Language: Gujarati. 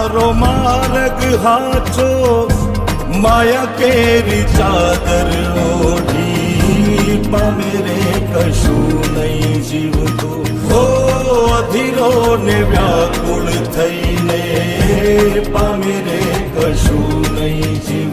તારો માર્ગ હાચો માયા કેરી ચાદર ઓઢી પામે રે કશું નહીં જીવતું હો અધીરો ને વ્યાકુળ થઈને પામે રે કશું નહીં જીવ